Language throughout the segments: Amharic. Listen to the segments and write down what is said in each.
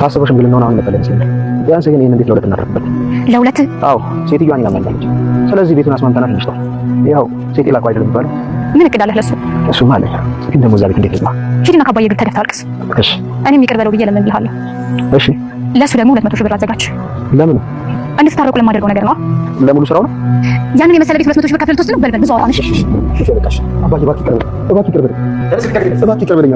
ታስበው ሽምግልናውን አሁን መፈለግ ሲል ቢያንስ ግን ይሄን እንዴት ለሁለት እናደርግበት? ለሁለት? አዎ ሴትዮዋን ያመልጣለች። ስለዚህ ቤቱን አስማምተናት ልጅቷ ያው ሴት ላቋ አይደለም የሚባለው። ምን እቅድ አለህ ለሱ? እሱማ አለኝ፣ ግን ደግሞ እዛ ቤት እንዴት ልግባ? ሂድና ከአባዬ ቤት ተደፍተህ አልቅስ። እሺ እኔም ይቅር በለው ብዬ ለምንልሃለሁ። እሺ ለሱ ደግሞ 200 ሺህ ብር አዘጋጅ። ለምን? እንድትታረቁ ለማደርገው ነገር ነው። ለሙሉ ስራው ነው። ያንን የመሰለ ቤት 200 ሺህ ብር ከፍለህ ልትወስድ ነው? በልበል ብዙ አወራን። እሺ በቃሽ። አባዬ እባክህ ይቅር በለኝ፣ እባክህ ይቅር በለኝ፣ እባክህ ይቅር በለኝ።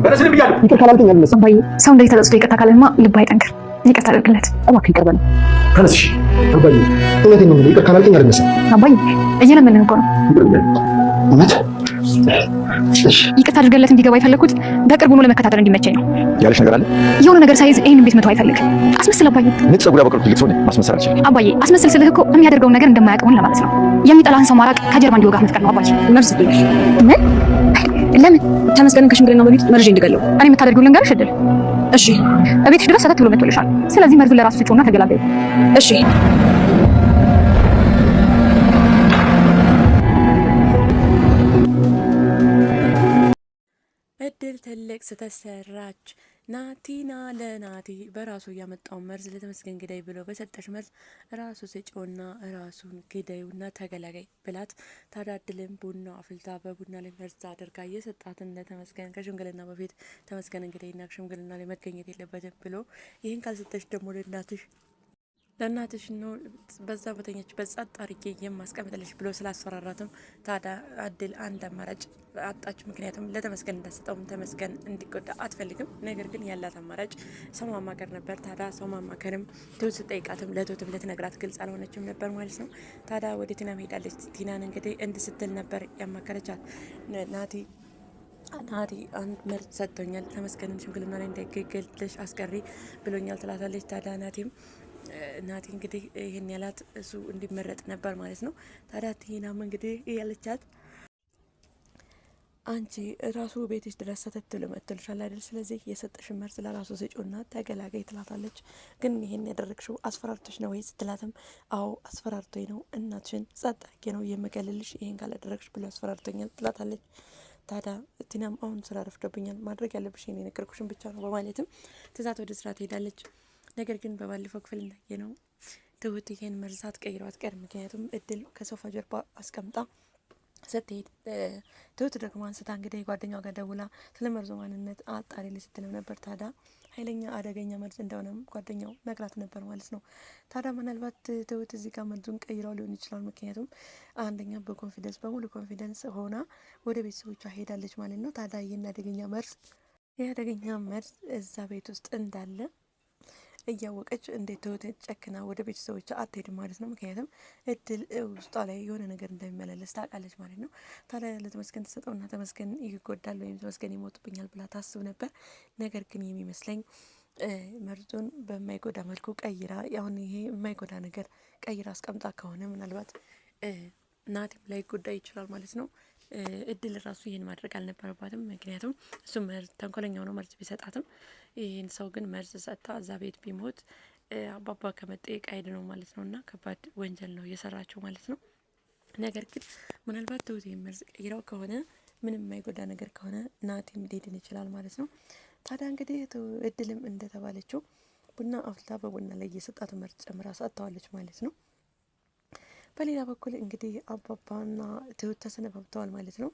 ይቅር ካላልከኝ አልነሳም። አባዬ ሰው እንደዚህ ተጸጽቶ ይቅርታ ካለማ ልብ አይጠንክር። ይቅርታ አድርግለት እባክህ፣ ይቅር በለኝ። ተነስሽ አባዬ፣ እውነቴን ነው። ይቅር ካላልከኝ አልነሳም። አባዬ እየለመንህ እኮ ነው። እውነት? እሺ ይቅርታ አድርገለት እንዲገባ የፈለኩት በቅርቡ ነው ለመከታተል እንዲመቸኝ ነው። ያለሽ ነገር አለ? የሆነ ነገር ሳይዝ ይሄንን ቤት መተው አይፈልግም። አስመስል አባዬ። ምን ጸጉር ያበቀልኩት ልጅ ሆነ ማስመሰል አልችልም። አባዬ አስመስል ስልህ እኮ የሚያደርገውን ነገር እንደማያውቀውን ለማለት ነው። የሚጠላህን ሰው ማራቅ ከጀርባ እንዲወጋህ መፍቀር ነው አባዬ። መርዝ ትልሽ ምን? ለምን? ተመስገን ከሽምግልናው በፊት መርዝ እንዲገለው እኔ የምታደርጊው ልንገርሽ እድል። እሺ እቤትሽ ድረስ ሰተት ብሎ መጥቶልሻል። ስለዚህ መርዙን ለራሱ ስጪውና ተገላገዩ። እሺ እድል ትልቅ ስተሰራች ናቲና ለናቲ በራሱ ያመጣው መርዝ ለተመስገን ግዳይ ብሎ በሰጠሽ መርዝ ራሱ ስጪውና ራሱን ግዳዩና ተገላጋይ ብላት። ታዲያ እድልም ቡና አፍልታ በቡና ላይ መርዝ አድርጋ የሰጣትን ለተመስገን ከሽምግልና በፊት ተመስገን እንግዳይና ሽምግልና ላይ መገኘት የለበትም ብሎ ይህን ካልሰጠሽ ደግሞ ለእናትሽ ነው በዛ በተኛችበት ጸጥ አድርጌ የማስቀምጥልሽ ብሎ ስላስፈራራትም ታዲያ እድል አንድ አማራጭ አጣች። ምክንያቱም ለተመስገን እንዳሰጠውም ተመስገን እንዲጎዳ አትፈልግም። ነገር ግን ያላት አማራጭ ሰው ማማከር ነበር። ታዲያ ሰው ማማከርም ትሁት ስጠይቃትም ለትሁትም ልትነግራት ግልጽ አልሆነችም ነበር ማለት ነው። ታዲያ ወደ ቲናም ሄዳለች። ቲናን እንግዲህ እንድስትል ነበር ያማከረቻት። ናቲ አንድ መርዝ ሰጥቶኛል፣ ተመስገንን ሽምግልና ላይ እንዳይገገልሽ አስቀሪ ብሎኛል ትላታለች። ታዲያ ናቲ እንግዲህ ይህን ያላት እሱ እንዲመረጥ ነበር ማለት ነው። ታዲያ ቲናም እንግዲህ ያለቻት አንቺ ራሱ ቤትሽ ድረስ ሰተት ብሎ መጥቶልሻል አይደል? ስለዚህ የሰጠሽን መርዝ ለራሱ ስጪውና ተገላጋይ ትላታለች። ግን ይህን ያደረግሽው አስፈራርቶች ነው ወይ ስትላትም አዎ አስፈራርቶኝ ነው፣ እናትሽን ጸጥ አድርጌ ነው የምገልልሽ ይህን ካላደረግሽ ብሎ አስፈራርቶኛል ትላታለች። ታዲያ ቲናም አሁን ስራ ረፍዶብኛል፣ ማድረግ ያለብሽ ይሄን የነገርኩሽን ብቻ ነው በማለትም ትዛት ወደ ስራ ትሄዳለች። ነገር ግን በባለፈው ክፍል እንዳየ ነው ትሁት ይሄን መርዛት ቀይረው አትቀርም። ምክንያቱም እድል ከሶፋ ጀርባ አስቀምጣ ስትሄድ ትሁት ደግሞ አንስታ እንግዲህ ጓደኛዋ ጋር ደውላ ስለ መርዙ ማንነት አጣሪልኝ ስትልም ነበር። ታዲያ ኃይለኛ አደገኛ መርዝ እንደሆነም ጓደኛው ነግራት ነበር ማለት ነው። ታዲያ ምናልባት ትሁት እዚህ ጋር መርዙን ቀይረው ሊሆን ይችላል። ምክንያቱም አንደኛ በሙሉ ኮንፊደንስ ሆና ወደ ቤተሰቦቿ ሄዳለች ማለት ነው። ታዲያ ይህን አደገኛ መርዝ እዛ ቤት ውስጥ እንዳለ እያወቀች እንዴት ትሁት ጨክና ወደ ቤተሰቦቿ አትሄድም ማለት ነው። ምክንያቱም እድል ውስጧ ላይ የሆነ ነገር እንደሚመላለስ ታውቃለች ማለት ነው። ታዲያ ለተመስገን ተሰጠውና ተመስገን ይጎዳል ወይም ተመስገን ይሞትብኛል ብላ ታስብ ነበር። ነገር ግን የሚመስለኝ መርዙን በማይጎዳ መልኩ ቀይራ አሁን ይሄ የማይጎዳ ነገር ቀይራ አስቀምጣ ከሆነ ምናልባት ናቲም ላይ ጎዳ ይችላል ማለት ነው። እድል ራሱ ይህን ማድረግ አልነበረባትም። ምክንያቱም እሱ ተንኮለኛው ነው መርዝ ቢሰጣትም ይህን ሰው ግን መርዝ ሰጥታ እዛ ቤት ቢሞት አባባ ከመጠየቅ አይድ ነው ማለት ነው። እና ከባድ ወንጀል ነው እየሰራቸው ማለት ነው። ነገር ግን ምናልባት ትሁት መርዝ ቀይረው ከሆነ ምንም የማይጎዳ ነገር ከሆነ ናቲም ሊድን ይችላል ማለት ነው። ታዲያ እንግዲህ እድልም እንደተባለችው ቡና አፍልታ በቡና ላይ እየሰጣት መርዝ ጨምራ ሰጥተዋለች ማለት ነው። በሌላ በኩል እንግዲህ አባባና ትሁት ተሰነባብተዋል ማለት ነው።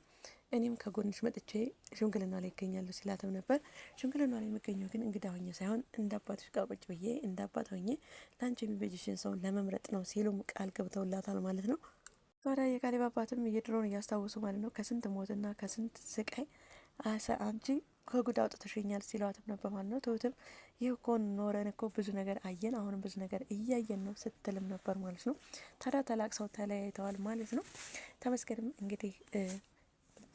እኔም ከጎንሽ መጥቼ ሽምግልና ላይ ይገኛለሁ ሲላትም ነበር። ሽምግልና ላይ የሚገኘው ግን እንግዳ ሆኜ ሳይሆን እንደ አባትሽ ጋር ቁጭ ብዬ እንደ አባት ሆኜ ለአንቺ የሚበጅሽን ሰው ለመምረጥ ነው ሲሉም ቃል ገብተውላታል ማለት ነው። ታዲያ የካሌብ አባትም የድሮውን እያስታወሱ ማለት ነው ከስንት ሞትና ከስንት ስቃይ አንቺ ከጉድ አውጥተሽኛል ሲሏትም ነበር ማለት ነው። ትሁትም ይህ እኮ ኖረን እኮ ብዙ ነገር አየን፣ አሁንም ብዙ ነገር እያየን ነው ስትልም ነበር ማለት ነው። ታዲያ ተላቅሰው ተለያይተዋል ማለት ነው። ተመስገንም እንግዲህ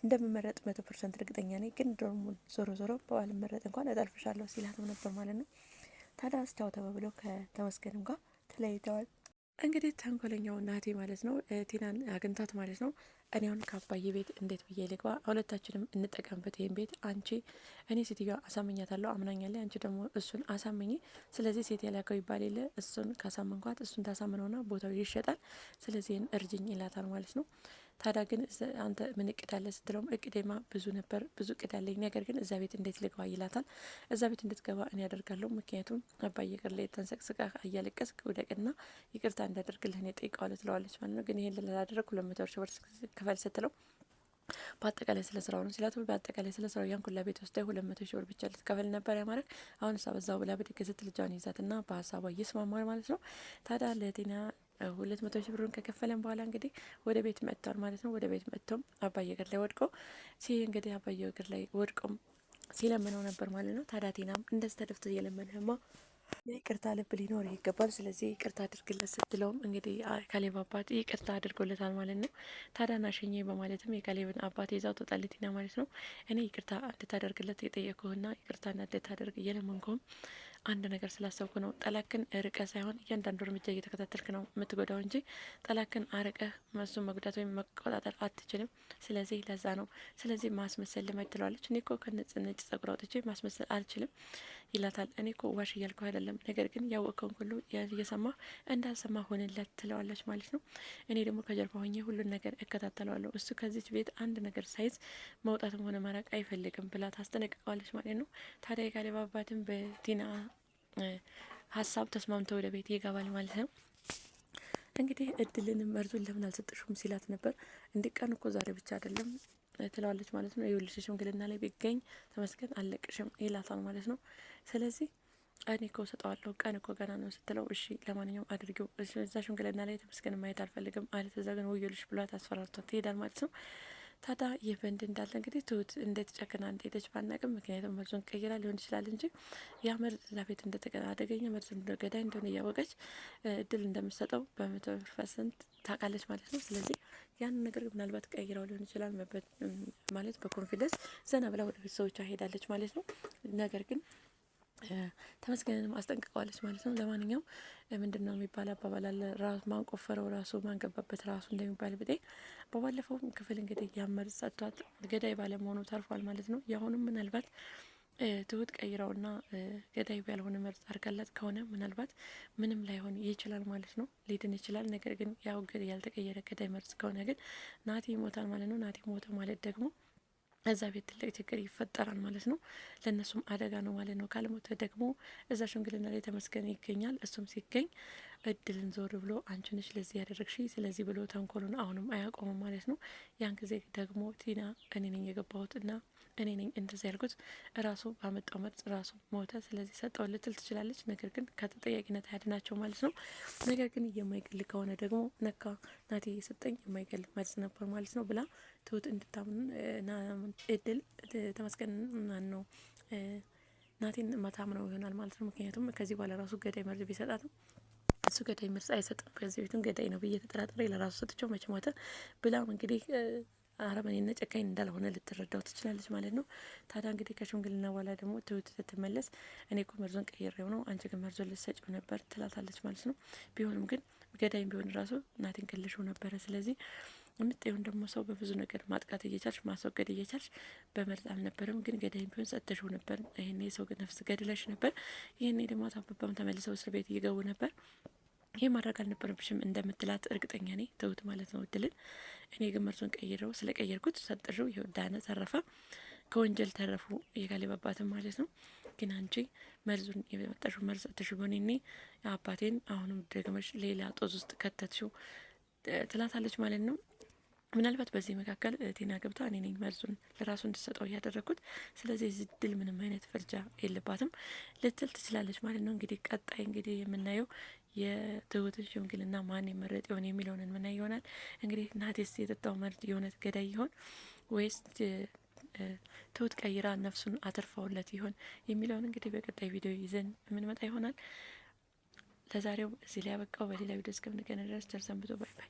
እንደምመረጥ 100% እርግጠኛ ነኝ፣ ግን ደግሞ ዞሮ ባልመረጥ እንኳን እጠልፍሻለሁ ሲላትም ነበር ማለት ነው። ታዲያ አስቻው ተባብለው ከተመስገንም ጋር ተለያይተዋል። እንግዲህ ተንኮለኛው ናቲ ማለት ነው ቲናን አግኝታት ማለት ነው። እኔ አሁን ከአባዬ ቤት እንዴት ብዬ ልግባ? ሁለታችንም እንጠቀምበት ይሄን ቤት። እኔ ሴትዮዋ አሳመኛታለሁ፣ አምናኛለች። አንቺ ደግሞ እሱን አሳመኝ። ስለዚህ ሴት ያላከው ይባል የለ እሱን ካሳመንኳት እሱን ታሳምነውና ቦታው ይሸጣል። ስለዚህ እርጅኝ ይላታል ማለት ነው። ታዲያ ግን አንተ ምን እቅድ አለ ስትለውም እቅዴማ ብዙ ነበር፣ ብዙ እቅድ አለኝ፣ ነገር ግን እዛ ቤት እንዴት ልግባ ይላታል። እዛ ቤት እንድትገባ እኔ ያደርጋለሁ፣ ምክንያቱም አባዬ እግር ላይ ተንሰቅስቃ እያለቀስክ ውደቅና ይቅርታ እንዳደርግልህ እኔ ጠይቀዋለሁ ትለዋለች ማለት ነው። ግን ይሄን ላላደረግ 200 ሺህ ብር ክፈል ስትለው በአጠቃላይ ስለ ስራው ነው ሲላት፣ በአጠቃላይ ስለ ስራው ያን ኩላ ቤት ወስዳ 200 ሺህ ብር ብቻ ልትከፍል ነበር ያማረክ። አሁን እሷ በዛው ብላ ብድግ ስትል ልጇን ይዛትና በሀሳቧ እየስማማል ማለት ነው። ታዲያ ለቴና 200 ሺህ ብሩን ከከፈለን በኋላ እንግዲህ ወደ ቤት መጥቷል ማለት ነው። ወደ ቤት መጥቶም አባዬ እግር ላይ ወድቆ እንግዲህ አባዬ እግር ላይ ወድቆም ሲለምነው ነበር ማለት ነው። ታዲያ ቴናም እንደዚህ ተደፍቶ እየለመነህማ ይቅርታ ልብ ሊኖር ይገባል፣ ስለዚህ ይቅርታ አድርግለት ስትለውም እንግዲህ ካሌብ አባት ይቅርታ አድርጎለታል ማለት ነው። ታዲያ ናሸኘ በማለትም የካሌብን አባት ይዛው ተጣልቲና ማለት ነው። እኔ ይቅርታ እንድታደርግለት የጠየቅኩህና ይቅርታ እንድታደርግ እየለመንኩህም አንድ ነገር ስላሰብኩ ነው። ጠላክን ርቀ ሳይሆን እያንዳንዱ እርምጃ እየተከታተልክ ነው የምትጎዳው እንጂ ጠላክን አርቀህ መሱን መጉዳት ወይም መቆጣጠር አትችልም። ስለዚህ ለዛ ነው። ስለዚህ ማስመሰል ልመድ ትለዋለች። እኔ እኮ ከነጭ ጸጉር አውጥቼ ማስመሰል አልችልም ይላታል። እኔ እኮ ዋሽ እያልኩ አይደለም፣ ነገር ግን ያወቅከውን ሁሉ እየሰማ እንዳልሰማ ሆንለት ትለዋለች ማለት ነው። እኔ ደግሞ ከጀርባ ሆኜ ሁሉን ነገር እከታተለዋለሁ። እሱ ከዚች ቤት አንድ ነገር ሳይዝ መውጣትም ሆነ መራቅ አይፈልግም ብላ ታስጠነቅቀዋለች ማለት ነው። ታዲያ የካሌብ አባትም በቲና ሀሳብ ተስማምተው ወደ ቤት ይገባል ማለት ነው። እንግዲህ እድልንም መርዙን ለምን አልሰጥሹም ሲላት ነበር። ቀን እኮ ዛሬ ብቻ አይደለም ትለዋለች ማለት ነው። የውልሽ ሽምግልና ላይ ቢገኝ ተመስገን አለቅሽም ይላታል ማለት ነው። ስለዚህ እኔ እኮ ሰጠዋለሁ ቀን እኮ ገና ነው ስትለው፣ እሺ ለማንኛውም አድርጊው፣ እዛ ሽምግልና ላይ ተመስገን ማየት አልፈልግም ማለት እዛ ግን ወዮልሽ ብሏት አስፈራርቷት ትሄዳል ማለት ነው። ታዲያ ይህ በንድ እንዳለ እንግዲህ ትሁት እንዴት ጨክና እንደሄደች ባናቅም፣ ምክንያቱም መርዙን ቀይራ ሊሆን ይችላል እንጂ ያ መርዝ እዛ ቤት አደገኛ መርዝ ገዳይ እንደሆነ እያወቀች እድል እንደምትሰጠው በ100% ታውቃለች ማለት ነው። ስለዚህ ያን ነገር ምናልባት ቀይራው ሊሆን ይችላል ማለት በኮንፊደንስ ዘና ብላ ወደ ቤተሰቦቿ ሄዳለች ማለት ነው። ነገር ግን ተመስገንንም አስጠንቅቀዋለች ማለት ነው። ለማንኛውም ምንድነው የሚባል አባባል አለ፣ ራሱ ማንቆፈረው ራሱ ማንገባበት ራሱ እንደሚባል ብጤ በባለፈው ክፍል እንግዲህ ያመር ሰጥቷት ገዳይ ባለመሆኑ ተርፏል ማለት ነው። የአሁኑም ምናልባት ትሁት ቀይረውና ገዳይ ያልሆነ መርዝ አርጋላት ከሆነ ምናልባት ምንም ላይሆን ይችላል ማለት ነው። ሊድን ይችላል። ነገር ግን ያው ያልተቀየረ ገዳይ መርዝ ከሆነ ግን ናቲ ይሞታል ማለት ነው። ናቲ ሞተ ማለት ደግሞ እዛ ቤት ትልቅ ችግር ይፈጠራል ማለት ነው። ለእነሱም አደጋ ነው ማለት ነው። ካልሞተ ደግሞ እዛ ሽምግልና ላይ ተመስገን ይገኛል። እሱም ሲገኝ እድልን ዞር ብሎ አንቺ ነሽ ለዚህ ያደረግሽ፣ ስለዚህ ብሎ ተንኮሉን አሁንም አያቆምም ማለት ነው። ያን ጊዜ ደግሞ ቲና እኔ ነኝ የገባሁት እና እኔ ነኝ እንደዚህ ያልኩት፣ ራሱ ባመጣው መርዝ ራሱ ሞተ፣ ስለዚህ ሰጠው ልትል ትችላለች። ነገር ግን ከተጠያቂነት አያድናቸው ማለት ነው። ነገር ግን የማይገል ከሆነ ደግሞ ነካ ናቲ የሰጠኝ የማይገል መርዝ ነበር ማለት ነው ብላ ትሁት እንድታምን እድል ተመስገን ማን ነው ናቲን ማታምነው ይሆናል ማለት ነው። ምክንያቱም ከዚህ በኋላ ራሱ ገዳይ መርዝ ቢሰጣትም እሱ ገዳይ መርዝ አይሰጥም፣ ከዚህ ቤቱን ገዳይ ነው ብዬ ተጠራጥሬ ለራሱ ሰጥቼው መቼ ሞተ ብላም እንግዲህ አረመኔና ጨካኝ እንዳልሆነ ልትረዳው ትችላለች ማለት ነው። ታዲያ እንግዲህ ከሽምግልና በኋላ ደግሞ ትሁት ስትመለስ እኔ እኮ መርዞን ቀይሬው ነው፣ አንቺ ግን መርዞን ልትሰጪው ነበር ትላታለች ማለት ነው። ቢሆንም ግን ገዳይም ቢሆን ራሱ ናቲን ገለሽው ነበረ። ስለዚህ የምትየውን ደግሞ ሰው በብዙ ነገር ማጥቃት እየቻልሽ ማስወገድ እየቻልሽ በመርዝ አልነበረም፣ ግን ገዳይም ቢሆን ሰጥተሽው ነበር። ይሄኔ ሰው ነፍስ ገድለሽ ነበር። ይሄኔ ደግሞ አታበባም ተመልሰው እስር ቤት እየገቡ ነበር። ይህ ማድረግ አልነበረብሽም እንደምትላት እርግጠኛ ነኝ ትሁት ማለት ነው እድልን። እኔ ግን መርዙን ቀይረው ስለቀየርኩት ሰጥሽው ይወዳነ ተረፈ፣ ከወንጀል ተረፉ የካሌብ አባትም ማለት ነው። ግን አንቺ መርዙን የመጣሽው መርዝ ሰጥሽው ቢሆን እኔ አባቴን አሁንም ደግመሽ ሌላ ጦዝ ውስጥ ከተትሽው ትላታለች ማለት ነው። ምናልባት በዚህ መካከል ቴና ገብታ እኔ ነኝ መርዙን ለራሱ እንድሰጠው እያደረግኩት፣ ስለዚህ እዚህ ድል ምንም አይነት ፍርጃ የለባትም ልትል ትችላለች ማለት ነው። እንግዲህ ቀጣይ እንግዲህ የምናየው የትሁትን ሽምግልና ማን የመረጥ ይሆን የሚለውን የምናየው ይሆናል። እንግዲህ ናቴስ የጠጣው መርዝ የእውነት ገዳይ ይሆን ወይስ ትሁት ቀይራ ነፍሱን አተርፈውለት ይሆን የሚለውን እንግዲህ በቀጣይ ቪዲዮ ይዘን የምንመጣ ይሆናል። ለዛሬው እዚህ ላይ ያበቃው። በሌላ ቪዲዮ እስከምንገናኝ ድረስ ቸር ሰንብቱ። ባይ ባይ።